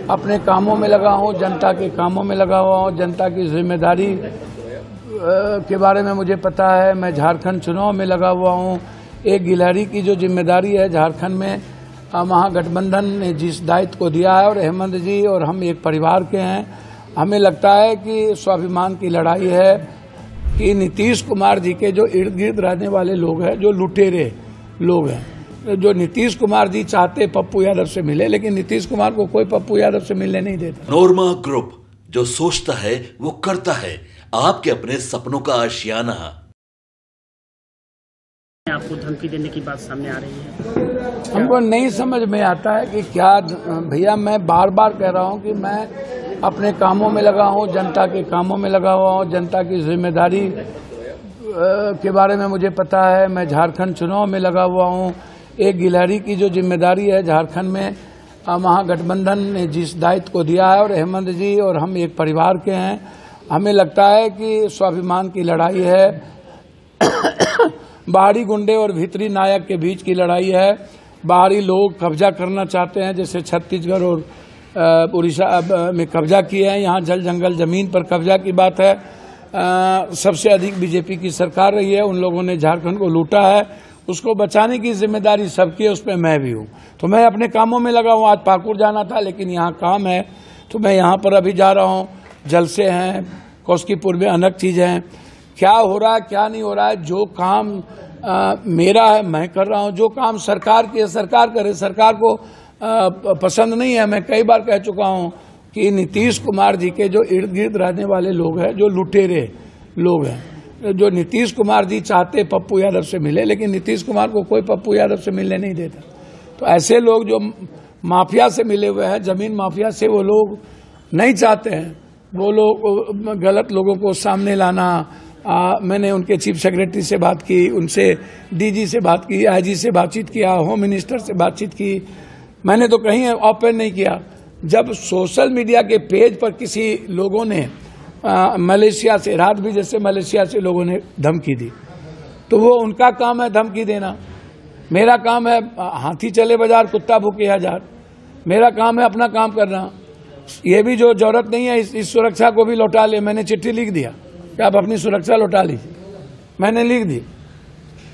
अपने कामों में लगा हूँ, जनता के कामों में लगा हुआ हूँ। जनता की जिम्मेदारी के बारे में मुझे पता है। मैं झारखंड चुनाव में लगा हुआ हूँ। एक गिलहरी की जो जिम्मेदारी है झारखंड में, महागठबंधन ने जिस दायित्व को दिया है, और हेमंत जी और हम एक परिवार के हैं। हमें लगता है कि स्वाभिमान की लड़ाई है कि नीतीश कुमार जी के जो इर्द गिर्द रहने वाले लोग हैं, जो लुटेरे लोग हैं, जो नीतीश कुमार जी चाहते पप्पू यादव से मिले, लेकिन नीतीश कुमार को कोई पप्पू यादव से मिलने नहीं देता। नोरमा ग्रुप, जो सोचता है वो करता है। आपके अपने सपनों का आशियाना। आपको धमकी देने की बात सामने आ रही है। हमको नहीं समझ में आता है कि क्या। भैया, मैं बार बार कह रहा हूँ कि मैं अपने कामों में लगा हूँ, जनता के कामों में लगा हुआ हूँ। जनता की जिम्मेदारी के बारे में मुझे पता है। मैं झारखंड चुनाव में लगा हुआ हूँ। एक गिलहरी की जो जिम्मेदारी है झारखंड में, महागठबंधन ने जिस दायित्व को दिया है, और हेमंत जी और हम एक परिवार के हैं। हमें लगता है कि स्वाभिमान की लड़ाई है, बाहरी गुंडे और भीतरी नायक के बीच की लड़ाई है। बाहरी लोग कब्जा करना चाहते हैं, जैसे छत्तीसगढ़ और उड़ीसा में कब्जा किए हैं। यहाँ जल जंगल जमीन पर कब्जा की बात है। सबसे अधिक बीजेपी की सरकार रही है। उन लोगों ने झारखंड को लूटा है। उसको बचाने की जिम्मेदारी सबकी है, उसमें मैं भी हूँ। तो मैं अपने कामों में लगा हूँ। आज पाकुड़ जाना था, लेकिन यहाँ काम है तो मैं यहाँ पर अभी जा रहा हूँ। जलसे हैं, कौशकीपुर में अनेक चीज़ें हैं। क्या हो रहा है, क्या नहीं हो रहा है, जो काम मेरा है मैं कर रहा हूँ। जो काम सरकार की है सरकार करे। सरकार को पसंद नहीं है। मैं कई बार कह चुका हूँ कि नीतीश कुमार जी के जो इर्द गिर्द रहने वाले लोग हैं, जो लुटेरे लोग हैं, जो नीतीश कुमार जी चाहते पप्पू यादव से मिले, लेकिन नीतीश कुमार को कोई पप्पू यादव से मिलने नहीं देता। तो ऐसे लोग जो माफिया से मिले हुए हैं, जमीन माफिया से, वो लोग नहीं चाहते हैं। वो लोग गलत लोगों को सामने लाना। मैंने उनके चीफ सेक्रेटरी से बात की, उनसे डीजी से बात की, आईजी से बातचीत किया, होम मिनिस्टर से बातचीत की। मैंने तो कहीं ओपन नहीं किया। जब सोशल मीडिया के पेज पर किसी लोगों ने मलेशिया से, रात भी जैसे मलेशिया से लोगों ने धमकी दी, तो वो उनका काम है धमकी देना। मेरा काम है हाथी चले बाजार कुत्ता भूखे हजार। मेरा काम है अपना काम करना। ये भी जो जरूरत नहीं है, इस सुरक्षा को भी लौटा ले। मैंने चिट्ठी लिख दिया कि आप अपनी सुरक्षा लौटा लीजिए। मैंने लिख दी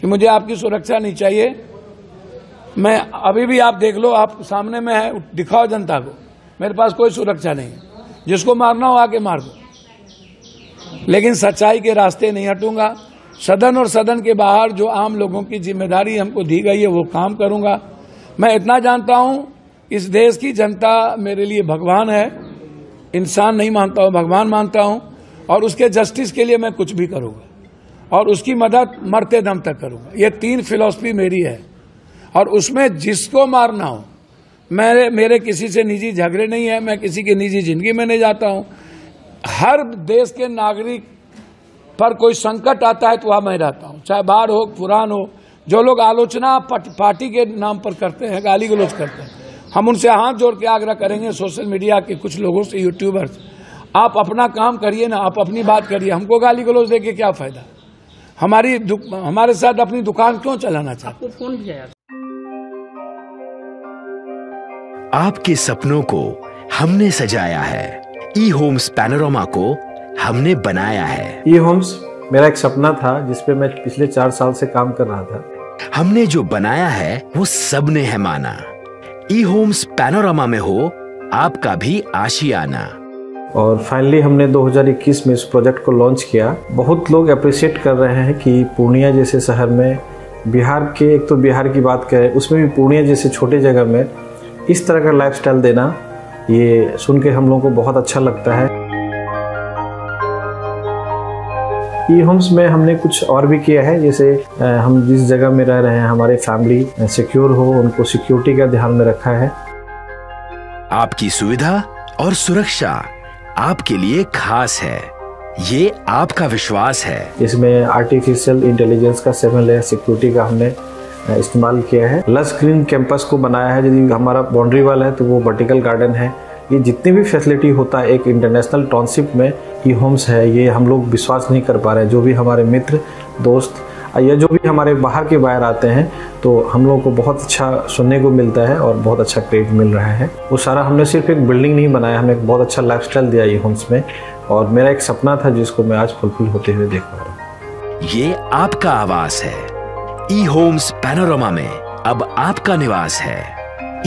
कि मुझे आपकी सुरक्षा नहीं चाहिए। मैं अभी भी, आप देख लो, आप सामने में है, दिखाओ जनता को, मेरे पास कोई सुरक्षा नहीं है। जिसको मारना हो आके मार दो, लेकिन सच्चाई के रास्ते नहीं हटूंगा। सदन और सदन के बाहर जो आम लोगों की जिम्मेदारी हमको दी गई है वो काम करूंगा। मैं इतना जानता हूं, इस देश की जनता मेरे लिए भगवान है। इंसान नहीं मानता हूं, भगवान मानता हूं, और उसके जस्टिस के लिए मैं कुछ भी करूंगा, और उसकी मदद मरते दम तक करूंगा। ये 3 फिलॉसफी मेरी है, और उसमें जिसको मारना हो, मेरे किसी से निजी झगड़े नहीं है। मैं किसी की निजी जिंदगी में नहीं जाता हूं। हर देश के नागरिक पर कोई संकट आता है तो वहां मैं रहता हूं, चाहे बाढ़ हो, पुरान हो। जो लोग आलोचना पार्टी के नाम पर करते हैं, गाली गलौज करते हैं, हम उनसे हाथ जोड़ के आग्रह करेंगे, सोशल मीडिया के कुछ लोगों से, यूट्यूबर्स, आप अपना काम करिए ना, आप अपनी बात करिए। हमको गाली गलौज देके क्या फायदा? हमारे साथ अपनी दुकान क्यों चलाना चाहते? आपको फोन किया यार। आपके सपनों को हमने सजाया है। ई होम्स पैनोरामा को हमने बनाया है। ई होम्स मेरा एक सपना था, जिसपे मैं पिछले 4 साल से काम कर रहा था। हमने जो बनाया है वो सबने है माना। ई होम्स पैनोरामा में हो आपका भी आशियाना। और फाइनली हमने 2021 में इस प्रोजेक्ट को लॉन्च किया। बहुत लोग अप्रिशिएट कर रहे हैं कि पूर्णिया जैसे शहर में, बिहार के, एक तो बिहार की बात करें, उसमें भी पूर्णिया जैसे छोटे जगह में इस तरह का लाइफस्टाइल देना, ये सुन के हम लोगों को बहुत अच्छा लगता है। ई होम्स में हमने कुछ और भी किया है, जैसे हम जिस जगह में रह रहे हैं, हमारे फैमिली सिक्योर हो, उनको सिक्योरिटी का ध्यान में रखा है। आपकी सुविधा और सुरक्षा आपके लिए खास है, ये आपका विश्वास है। इसमें आर्टिफिशियल इंटेलिजेंस का 7 लेयर सिक्योरिटी का हमने इस्तेमाल किया है। लस ग्रीन कैंपस को बनाया है। यदि हमारा बाउंड्री वाल है तो वो वर्टिकल गार्डन है। ये जितनी भी फैसिलिटी होता है एक इंटरनेशनल टाउनशिप में, ई होम्स है, ये हम लोग विश्वास नहीं कर पा रहे हैं। जो भी हमारे मित्र दोस्त या जो भी हमारे बाहर के बायर आते हैं तो हम लोगों को बहुत अच्छा सुनने को मिलता है और बहुत अच्छा क्रेडिट मिल रहा है। वो सारा हमने सिर्फ एक बिल्डिंग नहीं बनाया, हमने एक बहुत अच्छा लाइफस्टाइल दिया ई होम्स में, और मेरा एक सपना था जिसको मैं आज फुलफिल होते हुए देख पा रहा हूँ। ये आपका आवास है। ई होम्स पैनोरामा में अब आपका निवास है।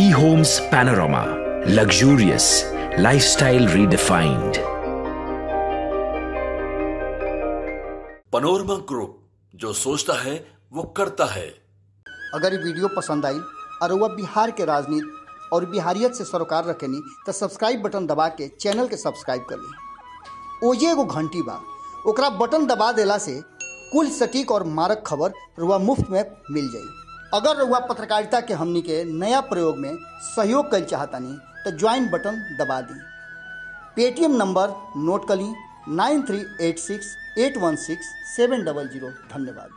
E homes Panorama, luxurious lifestyle redefined. Panorama group, जो सोचता है वो करता है। अगर ये वीडियो पसंद आई और वह बिहार के राजनीति और बिहारियत से सरोकार रखेनी तो सब्सक्राइब बटन दबा के चैनल के सब्सक्राइब कर ली। ओजे एगो घंटी बा, ओकरा बटन दबा देला से कुल सटीक और मारक खबर रुआ मुफ्त में मिल जाई। अगर रुआ पत्रकारिता के हमनी के नया प्रयोग में सहयोग कर चाहतानी तो ज्वाइन बटन दबा दी। पेटीएम नंबर नोट कर ली 9386816700। धन्यवाद।